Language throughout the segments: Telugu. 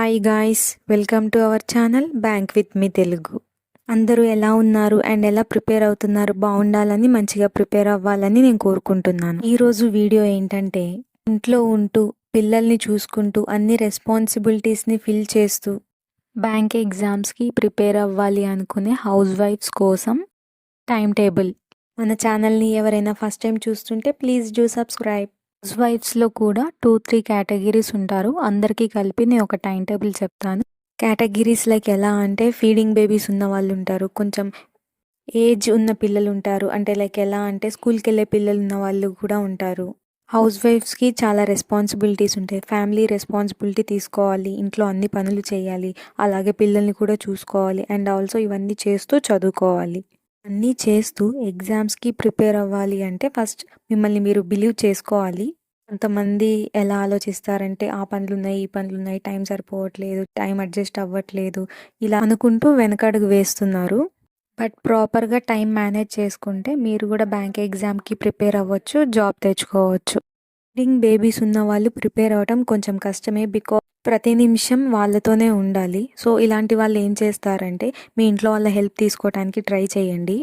Hi guys, welcome to our channel bank with me Telugu. అందరూ ఎలా ఉన్నారు అండ్ ఎలా ప్రిపేర్ అవుతున్నారు? బాగుండాలని, మంచిగా ప్రిపేర్ అవ్వాలని నేను కోరుకుంటున్నాను. ఈరోజు వీడియో ఏంటంటే, ఇంట్లో ఉంటూ పిల్లల్ని చూసుకుంటూ అన్ని రెస్పాన్సిబిలిటీస్ని ఫిల్ చేస్తూ బ్యాంక్ ఎగ్జామ్స్కి ప్రిపేర్ అవ్వాలి అనుకునే హౌస్ వైఫ్స్ కోసం టైం టేబుల్. మన ఛానల్ని ఎవరైనా ఫస్ట్ టైం చూస్తుంటే ప్లీజ్ డూ సబ్స్క్రైబ్. హౌస్ వైఫ్స్లో కూడా 2-3 కేటగిరీస్ ఉంటారు. అందరికీ కలిపి నేను ఒక టైం టేబుల్ చెప్తాను. కేటగిరీస్ లైక్ ఎలా అంటే, ఫీడింగ్ బేబీస్ ఉన్న వాళ్ళు ఉంటారు, కొంచెం ఏజ్ ఉన్న పిల్లలు ఉంటారు, అంటే లైక్ ఎలా అంటే స్కూల్కి వెళ్ళే పిల్లలు ఉన్న వాళ్ళు కూడా ఉంటారు. హౌస్ వైఫ్స్కి చాలా రెస్పాన్సిబిలిటీస్ ఉంటాయి. ఫ్యామిలీ రెస్పాన్సిబిలిటీ తీసుకోవాలి, ఇంట్లో అన్ని పనులు చేయాలి, అలాగే పిల్లల్ని కూడా చూసుకోవాలి, అండ్ ఆల్సో ఇవన్నీ చేస్తూ చదువుకోవాలి. అన్నీ చేస్తూ ఎగ్జామ్స్కి ప్రిపేర్ అవ్వాలి అంటే ఫస్ట్ మిమ్మల్ని మీరు బిలీవ్ చేసుకోవాలి. కొంతమంది ఎలా ఆలోచిస్తారంటే, ఆ పనులున్నాయి, ఈ పనులున్నాయి, టైం సరిపోవట్లేదు, టైం అడ్జస్ట్ అవ్వట్లేదు, ఇలా అనుకుంటూ వెనకడుగు వేస్తున్నారు. బట్ ప్రాపర్గా టైం మేనేజ్ చేసుకుంటే మీరు కూడా బ్యాంక్ ఎగ్జామ్కి ప్రిపేర్ అవ్వచ్చు, జాబ్ తెచ్చుకోవచ్చు. ఫీడింగ్ బేబీస్ ఉన్న వాళ్ళు ప్రిపేర్ అవ్వడం కొంచెం కష్టమే, బికాజ్ ప్రతి నిమిషం వాళ్ళతోనే ఉండాలి. సో ఇలాంటి వాళ్ళు ఏం చేస్తారంటే, మీ ఇంట్లో వాళ్ళ హెల్ప్ తీసుకోవడానికి ట్రై చేయండి.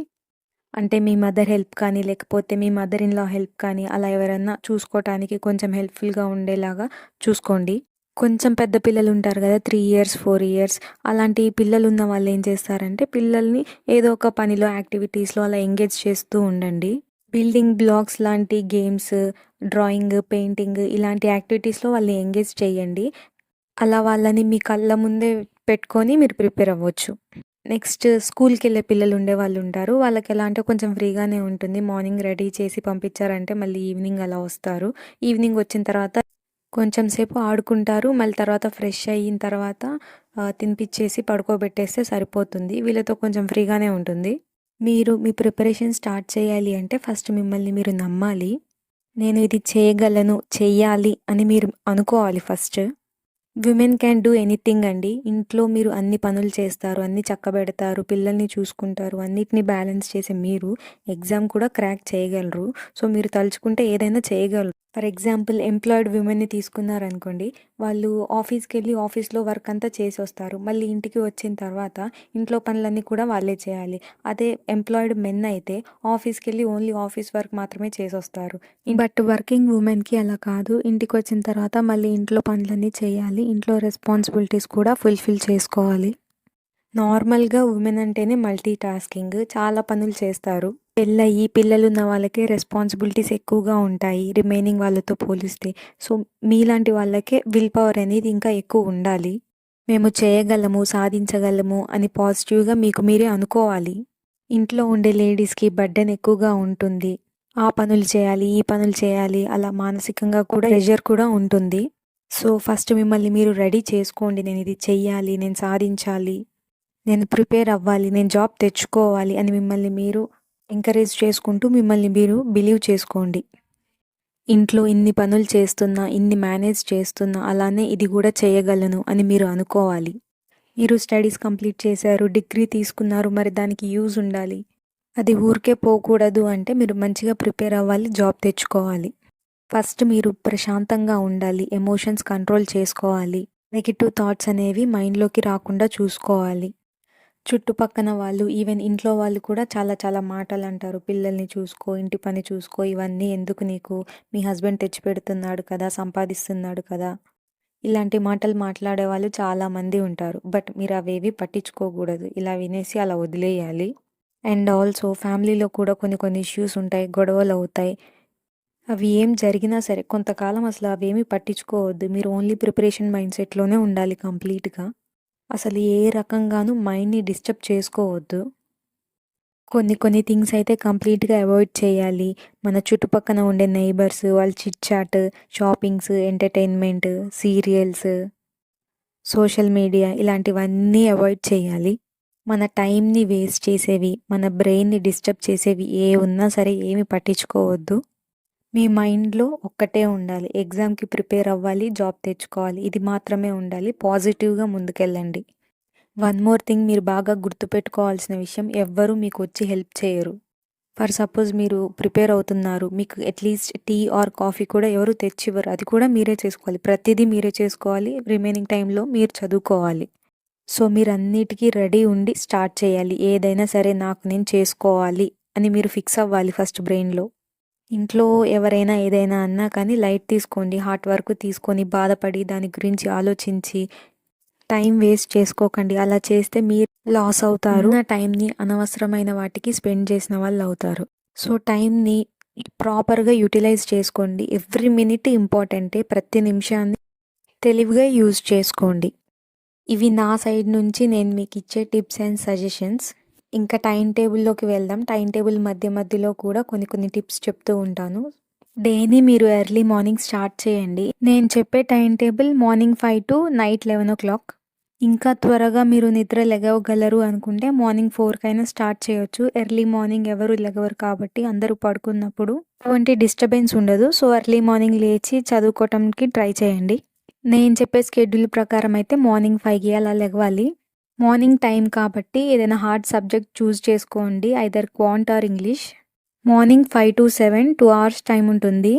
అంటే మీ మదర్ హెల్ప్ కానీ, లేకపోతే మీ మదర్ ఇన్ లా హెల్ప్ కానీ, అలా ఎవరన్నా చూసుకోవటానికి కొంచెం హెల్ప్ఫుల్గా ఉండేలాగా చూసుకోండి. కొంచెం పెద్ద పిల్లలు ఉంటారు కదా, 3 ఇయర్స్ 4 ఇయర్స్ అలాంటి పిల్లలు ఉన్న వాళ్ళు ఏం చేస్తారంటే, పిల్లల్ని ఏదో ఒక పనిలో, యాక్టివిటీస్లో అలా ఎంగేజ్ చేస్తూ ఉండండి. బిల్డింగ్ బ్లాక్స్ లాంటి గేమ్స్, డ్రాయింగ్, పెయింటింగ్ ఇలాంటి యాక్టివిటీస్లో వాళ్ళని ఎంగేజ్ చేయండి. అలా వాళ్ళని మీ కళ్ళ ముందే పెట్టుకొని మీరు ప్రిపేర్ అవ్వచ్చు. నెక్స్ట్, స్కూల్కి వెళ్ళే పిల్లలు ఉండే వాళ్ళు ఉంటారు. వాళ్ళకి ఎలా అంటే కొంచెం ఫ్రీగానే ఉంటుంది. మార్నింగ్ రెడీ చేసి పంపించారంటే మళ్ళీ ఈవినింగ్ అలా వస్తారు. ఈవినింగ్ వచ్చిన తర్వాత కొంచెం సేపు ఆడుకుంటారు, మళ్ళీ తర్వాత ఫ్రెష్ అయిన తర్వాత తినిపించేసి పడుకోబెట్టేస్తే సరిపోతుంది. వీళ్ళతో కొంచెం ఫ్రీగానే ఉంటుంది. మీరు మీ ప్రిపరేషన్ స్టార్ట్ చేయాలి అంటే ఫస్ట్ మిమ్మల్ని మీరు నమ్మాలి. నేను ఇది చేయగలను, చెయ్యాలి అని మీరు అనుకోవాలి first. Women can do anything అండి. ఇంట్లో మీరు అన్ని పనులు చేస్తారు, అన్ని చక్కబెడతారు, పిల్లల్ని చూసుకుంటారు, అన్నిటిని బ్యాలెన్స్ చేసే మీరు ఎగ్జామ్ కూడా క్రాక్ చేయగలరు. సో మీరు తలుచుకుంటే ఏదైనా చేయగలరు. ఫర్ ఎగ్జాంపుల్, ఎంప్లాయిడ్ విమెన్ని తీసుకున్నారనుకోండి, వాళ్ళు ఆఫీస్కి వెళ్ళి ఆఫీస్లో వర్క్ అంతా చేసి వస్తారు, మళ్ళీ ఇంటికి వచ్చిన తర్వాత ఇంట్లో పనులన్నీ కూడా వాళ్ళే చేయాలి. అదే ఎంప్లాయిడ్ మెన్ అయితే ఆఫీస్కి వెళ్ళి ఓన్లీ ఆఫీస్ వర్క్ మాత్రమే చేసి వస్తారు. బట్ వర్కింగ్ ఉమెన్కి అలా కాదు. ఇంటికి వచ్చిన తర్వాత మళ్ళీ ఇంట్లో పనులన్నీ చేయాలి, ఇంట్లో రెస్పాన్సిబిలిటీస్ కూడా ఫుల్ఫిల్ చేసుకోవాలి. నార్మల్గా ఉమెన్ అంటేనే మల్టీ టాస్కింగ్, చాలా పనులు చేస్తారు. పెళ్ళయి పిల్లలున్న వాళ్ళకే రెస్పాన్సిబిలిటీస్ ఎక్కువగా ఉంటాయి రిమైనింగ్ వాళ్ళతో పోలిస్తే. సో మీలాంటి వాళ్ళకే విల్ పవర్ అనేది ఇంకా ఎక్కువ ఉండాలి. మేము చేయగలము, సాధించగలము అని పాజిటివ్గా మీకు మీరే అనుకోవాలి. ఇంట్లో ఉండే లేడీస్కి బర్డెన్ ఎక్కువగా ఉంటుంది. ఆ పనులు చేయాలి, ఈ పనులు చేయాలి, అలా మానసికంగా కూడా ప్రెషర్ కూడా ఉంటుంది. సో ఫస్ట్ మిమ్మల్ని మీరు రెడీ చేసుకోండి. నేను ఇది చెయ్యాలి, నేను సాధించాలి, నేను ప్రిపేర్ అవ్వాలి, నేను జాబ్ తెచ్చుకోవాలి అని మిమ్మల్ని మీరు ఎంకరేజ్ చేసుకుంటూ మిమ్మల్ని మీరు బిలీవ్ చేసుకోండి. ఇంట్లో ఇన్ని పనులు చేస్తున్నా, ఇన్ని మేనేజ్ చేస్తున్నా, అలానే ఇది కూడా చేయగలను అని మీరు అనుకోవాలి. మీరు స్టడీస్ కంప్లీట్ చేశారు, డిగ్రీ తీసుకున్నారు, మరి దానికి యూజ్ ఉండాలి. అది ఊరికే పోకూడదు అంటే మీరు మంచిగా ప్రిపేర్ అవ్వాలి, జాబ్ తెచ్చుకోవాలి. ఫస్ట్ మీరు ప్రశాంతంగా ఉండాలి, ఎమోషన్స్ కంట్రోల్ చేసుకోవాలి, నెగిటివ్ థాట్స్ అనేవి మైండ్లోకి రాకుండా చూసుకోవాలి. చుట్టుపక్కన వాళ్ళు, ఈవెన్ ఇంట్లో వాళ్ళు కూడా చాలా చాలా మాటలు అంటారు. పిల్లల్ని చూసుకో, ఇంటి పని చూసుకో, ఇవన్నీ ఎందుకు నీకు, మీ హస్బెండ్ తెచ్చిపెడుతున్నాడు కదా, సంపాదిస్తున్నాడు కదా, ఇలాంటి మాటలు మాట్లాడే వాళ్ళు చాలామంది ఉంటారు. బట్ మీరు అవేవి పట్టించుకోకూడదు, ఇలా వినేసి అలా వదిలేయాలి. అండ్ ఆల్సో ఫ్యామిలీలో కూడా కొన్ని కొన్ని ఇష్యూస్ ఉంటాయి, గొడవలు అవుతాయి. అవి ఏం జరిగినా సరే కొంతకాలం అసలు అవేమీ పట్టించుకోవద్దు. మీరు ఓన్లీ ప్రిపరేషన్ మైండ్ సెట్లోనే ఉండాలి కంప్లీట్గా. అసలు ఏ రకంగానూ మైండ్ని డిస్టర్బ్ చేసుకోవద్దు. కొన్ని కొన్ని థింగ్స్ అయితే కంప్లీట్గా అవాయిడ్ చేయాలి. మన చుట్టుపక్కన ఉండే నైబర్స్, వాళ్ళ chit chat, shoppings, entertainment, serials, social media ఇలాంటివన్నీ అవాయిడ్ చేయాలి. మన టైంని వేస్ట్ చేసేవి, మన బ్రెయిన్ని డిస్టర్బ్ చేసేవి ఏ ఉన్నా సరే ఏమి పట్టించుకోవద్దు. మీ మైండ్లో ఒక్కటే ఉండాలి, ఎగ్జామ్కి ప్రిపేర్ అవ్వాలి, జాబ్ తెచ్చుకోవాలి, ఇది మాత్రమే ఉండాలి. పాజిటివ్గా ముందుకెళ్ళండి. వన్ మోర్ థింగ్ మీరు బాగా గుర్తుపెట్టుకోవాల్సిన విషయం, ఎవ్వరూ మీకు వచ్చి హెల్ప్ చేయరు. ఫర్ సపోజ్ మీరు ప్రిపేర్ అవుతున్నారు, మీకు అట్లీస్ట్ టీ ఆర్ కాఫీ కూడా ఎవరు తెచ్చివ్వరు, అది కూడా మీరే చేసుకోవాలి. ప్రతిదీ మీరే చేసుకోవాలి. రిమైనింగ్ టైంలో మీరు చదువుకోవాలి. సో మీరు అన్నిటికీ రెడీ ఉండి స్టార్ట్ చేయాలి. ఏదైనా సరే నాకు నేను చేసుకోవాలి అని మీరు ఫిక్స్ అవ్వాలి ఫస్ట్ బ్రెయిన్లో. ఇంట్లో ఎవరైనా ఏదైనా అన్నా కానీ లైట్ తీసుకోండి. హార్డ్ వర్క్ తీసుకొని బాధపడి దాని గురించి ఆలోచించి టైం వేస్ట్ చేసుకోకండి. అలా చేస్తే మీరు లాస్ అవుతారు. నా టైంని అనవసరమైన వాటికి స్పెండ్ చేసిన వాళ్ళు అవుతారు. సో టైంని ప్రాపర్గా యూటిలైజ్ చేసుకోండి. ఎవ్రీ మినిట్ ఇంపార్టెంటే. ప్రతి నిమిషాన్ని తెలివిగా యూజ్ చేసుకోండి. ఇవి నా సైడ్ నుంచి నేను మీకు ఇచ్చే టిప్స్ అండ్ సజెషన్స్. ఇంకా టైం టేబుల్లోకి వెళ్దాం. టైం టేబుల్ మధ్యలో కూడా కొన్ని టిప్స్ చెప్తూ ఉంటాను. డేని మీరు ఎర్లీ మార్నింగ్ స్టార్ట్ చేయండి. నేను చెప్పే time table morning 5 to night 11 o'clock. ఇంకా త్వరగా మీరు నిద్ర లెగవగలరు అనుకుంటే మార్నింగ్ 4కైనా స్టార్ట్ చేయొచ్చు. ఎర్లీ మార్నింగ్ ఎవరు లెగవరు కాబట్టి అందరూ పడుకున్నప్పుడు ఎటువంటి డిస్టర్బెన్స్ ఉండదు. సో ఎర్లీ మార్నింగ్ లేచి చదువుకోవటానికి ట్రై చేయండి. నేను చెప్పే స్కెడ్యూల్ ప్రకారం అయితే మార్నింగ్ 5కి అలా లెగవాలి. మార్నింగ్ టైం కాబట్టి ఏదైనా హార్డ్ సబ్జెక్ట్ చూస్ చేసుకోండి. Either quant or English. Morning 5 to 7 2 hours time ఉంటుంది.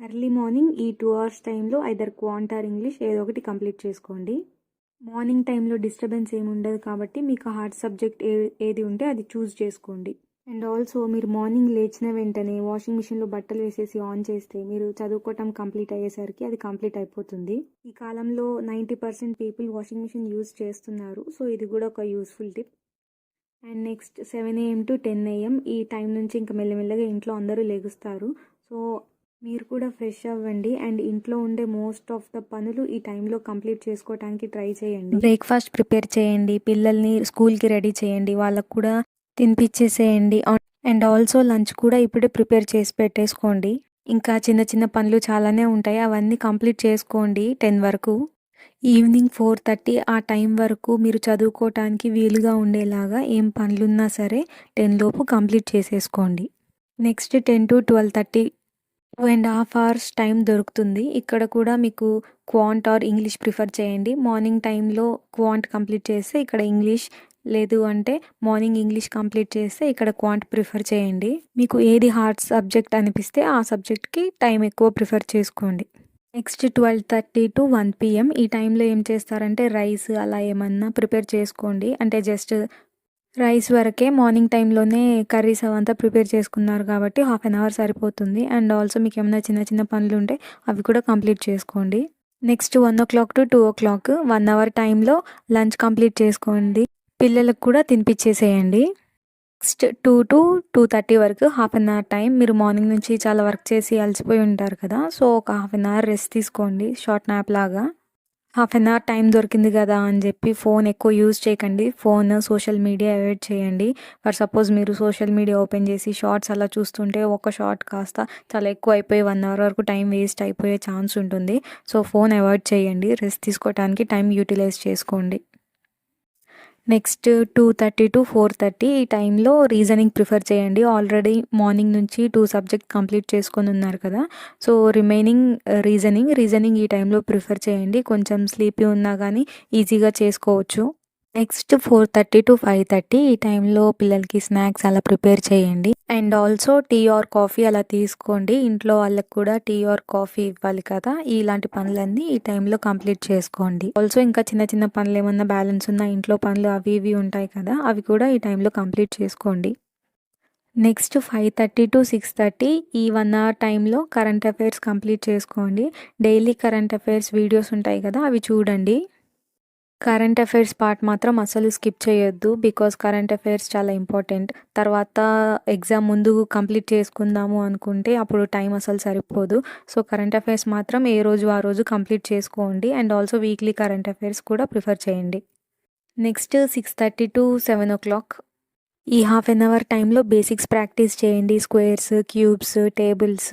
ఎర్లీ మార్నింగ్ ఈ 2 hours టైంలో ఐదర్ క్వాంట్ ఆర్ ఇంగ్లీష్ ఏదో ఒకటి కంప్లీట్ చేసుకోండి. మార్నింగ్ టైంలో డిస్టర్బెన్స్ ఏమి ఉండదు కాబట్టి మీకు హార్డ్ సబ్జెక్ట్ ఏది ఉంటే అది చూస్ చేసుకోండి. అండ్ ఆల్సో మీరు మార్నింగ్ లేచిన వెంటనే వాషింగ్ మిషన్లో బట్టలు వేసేసి ఆన్ చేస్తే మీరు చదువుకోవటం కంప్లీట్ అయ్యేసరికి అది కంప్లీట్ అయిపోతుంది. ఈ కాలంలో 90% పీపుల్ వాషింగ్ మిషన్ యూజ్ చేస్తున్నారు. సో ఇది కూడా ఒక useful tip. And next 7 AM to 10 AM ఈ టైం నుంచి ఇంకా మెల్లమెల్లగా ఇంట్లో అందరూ లెగుస్తారు. సో మీరు కూడా ఫ్రెష్ అవ్వండి అండ్ ఇంట్లో ఉండే మోస్ట్ ఆఫ్ ద పనులు ఈ టైంలో కంప్లీట్ చేసుకోవడానికి ట్రై చేయండి. బ్రేక్ఫాస్ట్ ప్రిపేర్ చేయండి. పిల్లల్ని స్కూల్కి రెడీ చేయండి. వాళ్ళకు కూడా తినిపించేసేయండి. అండ్ ఆల్సో లంచ్ కూడా ఇప్పుడే ప్రిపేర్ చేసి పెట్టేసుకోండి. ఇంకా చిన్న పనులు చాలానే ఉంటాయి. అవన్నీ కంప్లీట్ చేసుకోండి 10 వరకు. ఈవినింగ్ 4:30 ఆ టైం వరకు మీరు చదువుకోవటానికి వీలుగా ఉండేలాగా ఏం పనులున్నా సరే 10 లోపు కంప్లీట్ చేసేసుకోండి. నెక్స్ట్ 10 to 12:30 2.5 hours టైం దొరుకుతుంది. ఇక్కడ కూడా మీకు క్వాంట్ ఆర్ ఇంగ్లీష్ ప్రిఫర్ చేయండి. మార్నింగ్ టైంలో క్వాంట్ కంప్లీట్ చేస్తే ఇక్కడ ఇంగ్లీష్, లేదు అంటే మార్నింగ్ ఇంగ్లీష్ కంప్లీట్ చేస్తే ఇక్కడ క్వాంట్ ప్రిఫర్ చేయండి. మీకు ఏది హార్డ్ సబ్జెక్ట్ అనిపిస్తే ఆ సబ్జెక్ట్కి టైం ఎక్కువ ప్రిఫర్ చేసుకోండి. నెక్స్ట్ 12:30 to 1 PM ఈ టైంలో ఏం చేస్తారంటే రైస్ అలా ఏమన్నా ప్రిపేర్ చేసుకోండి. అంటే జస్ట్ రైస్ వరకే. మార్నింగ్ టైంలోనే కర్రీస్ అవంతా ప్రిపేర్ చేసుకున్నారు కాబట్టి 1/2 hour సరిపోతుంది. అండ్ ఆల్సో మీకు ఏమైనా చిన్న పనులు ఉంటే అవి కూడా కంప్లీట్ చేసుకోండి. Next 1 o'clock to 2 o'clock 1 hour టైంలో లంచ్ కంప్లీట్ చేసుకోండి. పిల్లలకు కూడా తినిపించేసేయండి. నెక్స్ట్ 2 to 2:30 వరకు 1/2 hour టైం. మీరు మార్నింగ్ నుంచి చాలా వర్క్ చేసి అలసిపోయి ఉంటారు కదా. సో ఒక 1/2 hour రెస్ట్ తీసుకోండి, షార్ట్ న్యాప్ లాగా. 1/2 hour టైం దొరికింది కదా అని చెప్పి ఫోన్ ఎక్కువ యూజ్ చేయకండి. ఫోన్, సోషల్ మీడియా అవాయిడ్ చేయండి. ఫర్ సపోజ్ మీరు సోషల్ మీడియా ఓపెన్ చేసి షార్ట్స్ అలా చూస్తుంటే ఒక షార్ట్ కాస్త చాలా ఎక్కువ అయిపోయి 1 hour వరకు టైం వేస్ట్ అయిపోయే ఛాన్స్ ఉంటుంది. సో ఫోన్ అవాయిడ్ చేయండి. రెస్ట్ తీసుకోవడానికి టైం యూటిలైజ్ చేసుకోండి. నెక్స్ట్ 2:30 to 4:30 ఈ టైంలో రీజనింగ్ ప్రిఫర్ చేయండి. ఆల్రెడీ మార్నింగ్ నుంచి 2 సబ్జెక్ట్ కంప్లీట్ చేసుకొని ఉన్నారు కదా. సో రిమైనింగ్ రీజనింగ్ ఈ టైంలో ప్రిఫర్ చేయండి. కొంచెం స్లీపీ ఉన్నా కానీ ఈజీగా చేసుకోవచ్చు. నెక్స్ట్ 4:30 to 5:30 ఈ టైంలో పిల్లలకి స్నాక్స్ అలా ప్రిపేర్ చేయండి. And also tea or coffee అలా తీసుకోండి. ఇంట్లో వాళ్ళకి కూడా టీ ఆర్ కాఫీ ఇవ్వాలి కదా. ఇలాంటి పనులన్నీ ఈ టైంలో కంప్లీట్ చేసుకోండి. ఆల్సో ఇంకా చిన్న పనులు ఏమన్నా బ్యాలెన్స్ ఉన్న ఇంట్లో పనులు అవి ఇవి ఉంటాయి కదా, అవి కూడా ఈ టైంలో కంప్లీట్ చేసుకోండి. నెక్స్ట్ 5:30 to 6:30 ఈ 1 hour టైంలో కరెంట్ అఫైర్స్ కంప్లీట్ చేసుకోండి. డైలీ కరెంట్ అఫైర్స్ వీడియోస్ ఉంటాయి కదా, అవి చూడండి. కరెంట్ అఫైర్స్ పార్ట్ మాత్రం అసలు స్కిప్ చేయొద్దు. బికాస్ కరెంట్ అఫైర్స్ చాలా ఇంపార్టెంట్. తర్వాత ఎగ్జామ్ ముందు కంప్లీట్ చేసుకుందాము అనుకుంటే అప్పుడు టైం అసలు సరిపోదు. సో కరెంట్ అఫైర్స్ మాత్రం ఏ రోజు ఆ రోజు కంప్లీట్ చేసుకోండి. And also weekly current affairs కూడా ప్రిఫర్ చేయండి. నెక్స్ట్ 6:30 to 7 o'clock ఈ 1/2 hour టైంలో బేసిక్స్ ప్రాక్టీస్ చేయండి. Squares, cubes, tables,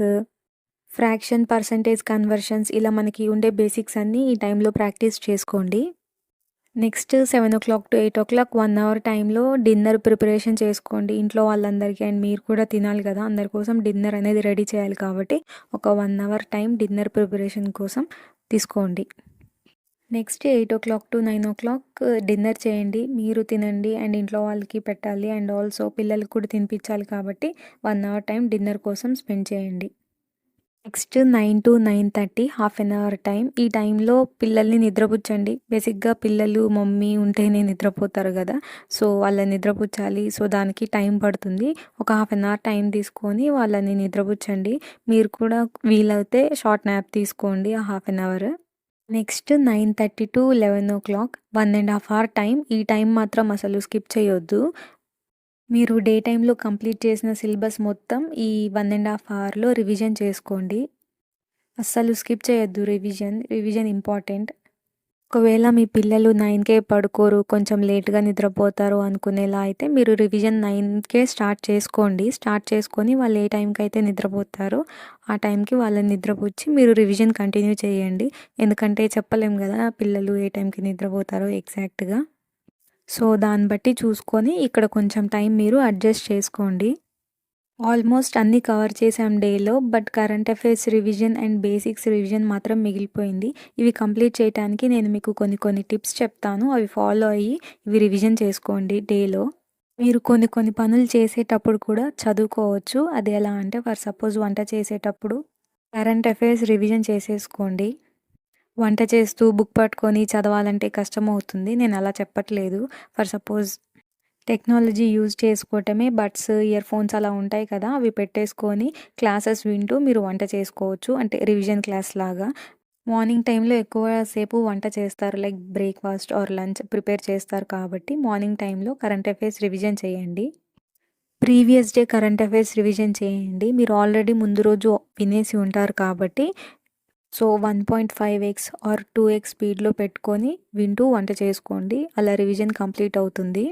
fraction, percentage, conversions ఇలా మనకి ఉండే బేసిక్స్ అన్నీ ఈ టైంలో ప్రాక్టీస్ చేసుకోండి. Next 7 o'clock to 8 o'clock 1 hour టైంలో డిన్నర్ ప్రిపరేషన్ చేసుకోండి. ఇంట్లో వాళ్ళందరికీ అండ్ మీరు కూడా తినాలి కదా, అందరి కోసం డిన్నర్ అనేది రెడీ చేయాలి కాబట్టి ఒక 1 hour టైం డిన్నర్ ప్రిపరేషన్ కోసం తీసుకోండి. నెక్స్ట్ 8:00 టు 9:00 డిన్నర్ చేయండి. మీరు తినండి అండ్ ఇంట్లో వాళ్ళకి పెట్టాలి అండ్ ఆల్సో పిల్లలకి కూడా తినిపించాలి కాబట్టి 1 అవర్ టైం డిన్నర్ కోసం స్పెండ్ చేయండి. Next 9-9:30 half an hour time. ఈ టైంలో పిల్లల్ని నిద్రపుచ్చండి. బేసిక్‌గా పిల్లలు మమ్మీ ఉంటేనే నిద్రపోతారు గదా! సో, వాళ్ళని నిద్రపుచ్చాలి. సో, దానికి టైం పడుతుంది. ఒక హాఫ్ అన్ అవర్ టైం తీసుకొని వాళ్ళని నిద్రపుచ్చండి. మీరు కూడా వీలైతే షార్ట్ న్యాప్ తీసుకోండి ఆ half an hour. Next 9:30-11:00 1 ½ hour time. ఈ టైం మాత్రం అసలు స్కిప్ చేయొద్దు. మీరు డే టైమ్‌లో కంప్లీట్ చేసిన సిలబస్ మొత్తం ఈ 1 ½ అవర్‌లో రివిజన్ చేసుకోండి. అస్సలు స్కిప్ చేయొద్దు రివిజన్ ఇంపార్టెంట్. ఒకవేళ మీ పిల్లలు 9కే పడుకోరు, కొంచెం లేట్‌గా నిద్రపోతారు అనుకునేలా అయితే మీరు రివిజన్ 9కే స్టార్ట్ చేసుకోండి. స్టార్ట్ చేసుకొని వాళ్ళు ఏ టైంకైతే నిద్రపోతారో ఆ టైంకి వాళ్ళని నిద్రపుచ్చి మీరు రివిజన్ కంటిన్యూ చేయండి. ఎందుకంటే చెప్పలేం గదా! పిల్లలు ఏ టైంకి నిద్రపోతారో ఎగ్జాక్ట్‌గా. సో, దాన్ని బట్టి చూసుకొని ఇక్కడ కొంచెం టైం మీరు అడ్జస్ట్ చేసుకోండి. ఆల్మోస్ట్ అన్నీ కవర్ చేసాం డేలో. But current affairs revision and basics revision మాత్రం మిగిలిపోయింది. ఇవి కంప్లీట్ చేయటానికి నేను మీకు కొన్ని టిప్స్ చెప్తాను. అవి ఫాలో అయ్యి ఇవి రివిజన్ చేసుకోండి డేలో. మీరు కొన్ని పనులు చేసేటప్పుడు కూడా చదువుకోవచ్చు. అది ఎలా అంటే ఫర్ సపోజ్ వంట చేసేటప్పుడు కరెంట్ అఫైర్స్ రివిజన్ చేసేసుకోండి. వంట చేస్తూ బుక్ పట్టుకొని చదవాలంటే కష్టమవుతుంది. నేను అలా చెప్పట్లేదు. ఫర్ సపోజ్ టెక్నాలజీ యూజ్ చేసుకోవటమే బడ్స్, ఇయర్ ఫోన్స్ అలా ఉంటాయి కదా! అవి పెట్టేసుకొని క్లాసెస్ వింటూ మీరు వంట చేసుకోవచ్చు. అంటే రివిజన్ క్లాస్ లాగా. మార్నింగ్ టైంలో ఎక్కువ సేపు వంట చేస్తారు. Like breakfast or lunch prepare చేస్తారు కాబట్టి మార్నింగ్ టైంలో కరెంట్ అఫైర్స్ రివిజన్ చేయండి. Previous day current affairs revision చేయండి. మీరు ఆల్రెడీ ముందు రోజు వినేసి ఉంటారు కాబట్టి సో 1.5x ఆర్ 2x స్పీడ్‌లో పెట్టుకొని వింటూ వంట చేసుకోండి. అలా రివిజన్ కంప్లీట్ అవుతుంది.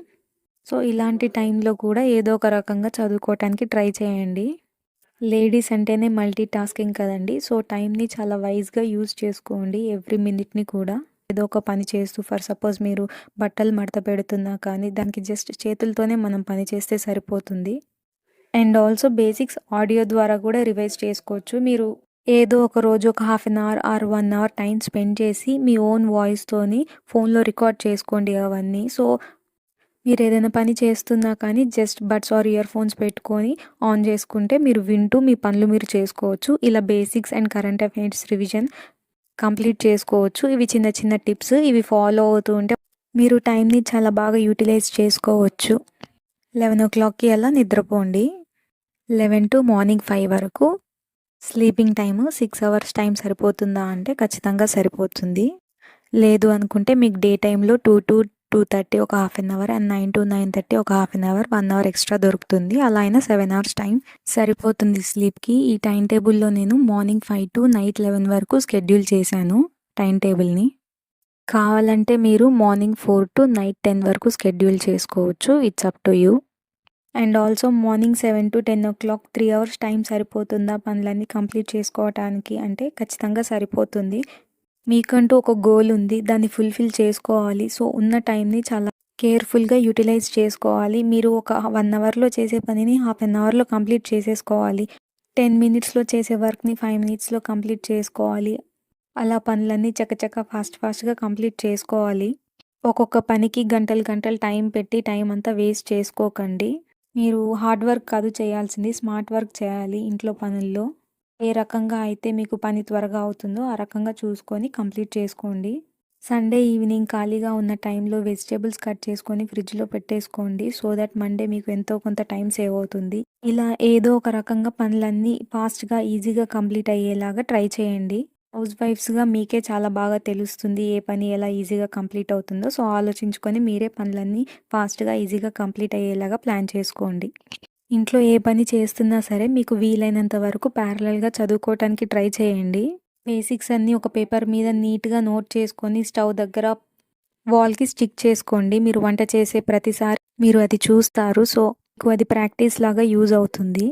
సో, ఇలాంటి టైంలో కూడా ఏదో ఒక రకంగా చదువుకోవటానికి ట్రై చేయండి. లేడీస్ అంటేనే మల్టీ టాస్కింగ్ కదండీ! సో, టైంని చాలా వైస్‌గా యూజ్ చేసుకోండి. ఎవ్రీ మినిట్‌ని కూడా ఏదో ఒక పని చేస్తూ ఫర్ సపోజ్ మీరు బట్టలు మడత పెడుతున్నా కానీ దానికి జస్ట్ చేతులతోనే మనం పని చేస్తే సరిపోతుంది. అండ్ ఆల్సో బేసిక్స్ ఆడియో ద్వారా కూడా రివైజ్ చేసుకోవచ్చు. మీరు ఏదో ఒక రోజు ఒక half an hour or 1 hour time spend చేసి మీ ఓన్ వాయిస్‌తోని ఫోన్‌లో రికార్డ్ చేసుకోండి అవన్నీ. సో, మీరేదైనా పని చేస్తున్నా కానీ just buds or earphones పెట్టుకొని ఆన్ చేసుకుంటే మీరు వింటూ మీ పనులు మీరు చేసుకోవచ్చు. ఇలా basics and current affairs revision complete చేసుకోవచ్చు. ఇవి చిన్న టిప్స్. ఇవి ఫాలో అవుతూ ఉంటే మీరు టైంని చాలా బాగా యూటిలైజ్ చేసుకోవచ్చు. 11:00కి అలా నిద్రపోండి. 11 టు మార్నింగ్ 5 వరకు స్లీపింగ్ టైము 6 అవర్స్ టైం సరిపోతుందా అంటే ఖచ్చితంగా సరిపోతుంది. లేదు అనుకుంటే మీకు డే టైంలో 2-2:30 ఒక హాఫ్ అన్ అవర్ అండ్ 9-9:30 ఒక half an hour 1 hour extra దొరుకుతుంది. అలా అయినా 7 అవర్స్ టైం సరిపోతుంది స్లీప్‌కి. ఈ టైం టేబుల్‌లో నేను మార్నింగ్ 5 టు నైట్ 11 వరకు షెడ్యూల్ చేశాను టైం టేబుల్‌ని. కావాలంటే మీరు మార్నింగ్ 4 టు నైట్ 10 వరకు షెడ్యూల్ చేసుకోవచ్చు. It's up to you. And also morning 7-10 3 hours time సరిపోతుందా పనులన్నీ కంప్లీట్ చేసుకోవటానికి అంటే ఖచ్చితంగా సరిపోతుంది. మీకంటూ ఒక గోల్ ఉంది. దాన్ని ఫుల్‌ఫిల్ చేసుకోవాలి. సో, ఉన్న టైంని చాలా కేర్‌ఫుల్‌గా యుటిలైజ్ చేసుకోవాలి. మీరు ఒక 1 అవర్‌లో చేసే పనిని హాఫ్ అన్ అవర్‌లో కంప్లీట్ చేసేసుకోవాలి. 10 మినిట్స్‌లో చేసే వర్క్‌ని 5 మినిట్స్‌లో కంప్లీట్ చేసుకోవాలి. అలా పనులన్నీ చకచక ఫాస్ట్‌గా కంప్లీట్ చేసుకోవాలి. ఒక్కొక్క పనికి గంటలు టైం పెట్టి టైం అంతా వేస్ట్ చేసుకోకండి. మీరు హార్డ్ వర్క్ కాదు చేయాల్సింది. స్మార్ట్ వర్క్ చేయాలి ఇంట్లో పనుల్లో. ఏ రకంగా అయితే మీకు పని త్వరగా అవుతుందో ఆ రకంగా చూసుకొని కంప్లీట్ చేసుకోండి. సండే ఈవినింగ్ ఖాళీగా ఉన్న టైంలో వెజిటబుల్స్ కట్ చేసుకొని ఫ్రిడ్జ్‌లో పెట్టేసుకోండి. సో దట్ మండే మీకు ఎంతో కొంత టైం సేవ్ అవుతుంది. ఇలా ఏదో ఒక రకంగా పనులన్నీ ఫాస్ట్‌గా, ఈజీగా కంప్లీట్ అయ్యేలాగా ట్రై చేయండి. హౌస్ వైఫ్స్‌గా మీకే చాలా బాగా తెలుస్తుంది. ఏ పని ఎలా ఈజీగా కంప్లీట్ అవుతుందో. సో ఆలోచించుకొని మీరే పనులన్నీ ఫాస్ట్‌గా, ఈజీగా కంప్లీట్ అయ్యేలాగా ప్లాన్ చేసుకోండి. ఇంట్లో ఏ పని చేస్తున్నా సరే మీకు వీలైనంత వరకు ప్యారలల్‌గా చదువుకోవటానికి ట్రై చేయండి. బేసిక్స్ అన్నీ ఒక పేపర్ మీద నీట్‌గా నోట్ చేసుకొని స్టవ్ దగ్గర వాల్‌కి స్టిక్ చేసుకోండి. మీరు వంట చేసే ప్రతిసారి మీరు అది చూస్తారు. సో, మీకు అది ప్రాక్టీస్ లాగా యూజ్ అవుతుంది.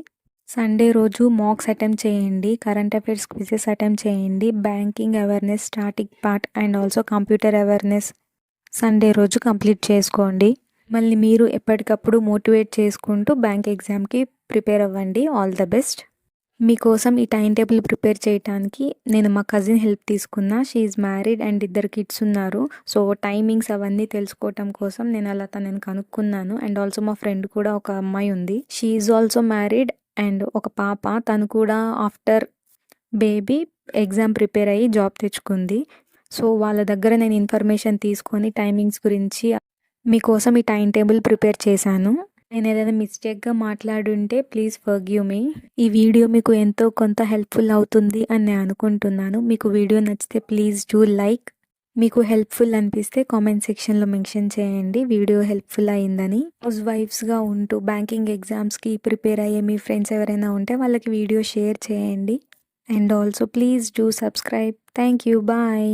సండే రోజు మాక్స్ అటెంప్ట్ చేయండి. కరెంట్ అఫైర్స్ క్విజెస్ అటెంప్ట్ చేయండి. Banking awareness, static part and also computer awareness Sunday రోజు కంప్లీట్ చేసుకోండి. మళ్ళీ మీరు ఎప్పటికప్పుడు మోటివేట్ చేసుకుంటూ బ్యాంక్ ఎగ్జామ్‌కి ప్రిపేర్ అవ్వండి. All the best. మీకోసం ఈ టైం టేబుల్ ప్రిపేర్ చేయడానికి నేను మా కజిన్ హెల్ప్ తీసుకున్నా. She is married and 2 kids ఉన్నారు. సో టైమింగ్స్ అవన్నీ తెలుసుకోవటం కోసం నేను అలా తనని కనుక్కున్నాను. అండ్ ఆల్సో మా ఫ్రెండ్ కూడా ఒక అమ్మాయి ఉంది. She is also married and ఒక పాప. తను కూడా ఆఫ్టర్ బేబీ ఎగ్జామ్ ప్రిపేర్ అయ్యి జాబ్ తెచ్చుకుంది. సో వాళ్ళ దగ్గర నేను ఇన్ఫర్మేషన్ తీసుకొని టైమింగ్స్ గురించి మీకోసం ఈ టైం టేబుల్ ప్రిపేర్ చేశాను. నేను ఏదైనా మిస్టేక్గా మాట్లాడుంటే ప్లీజ్ ఫర్గివ్ మీ. ఈ వీడియో మీకు ఎంతో కొంత హెల్ప్ఫుల్ అవుతుంది అని నేను అనుకుంటున్నాను. మీకు వీడియో నచ్చితే ప్లీజ్ డూ లైక్. మీకు హెల్ప్ఫుల్ అనిపిస్తే కామెంట్ సెక్షన్లో మెన్షన్ చేయండి వీడియో హెల్ప్ఫుల్ అయిందని. హౌస్ వైఫ్స్గా ఉంటూ బ్యాంకింగ్ ఎగ్జామ్స్కి ప్రిపేర్ అయ్యే మీ ఫ్రెండ్స్ ఎవరైనా ఉంటే వాళ్ళకి వీడియో షేర్ చేయండి. And also please do subscribe. Thank you. Bye.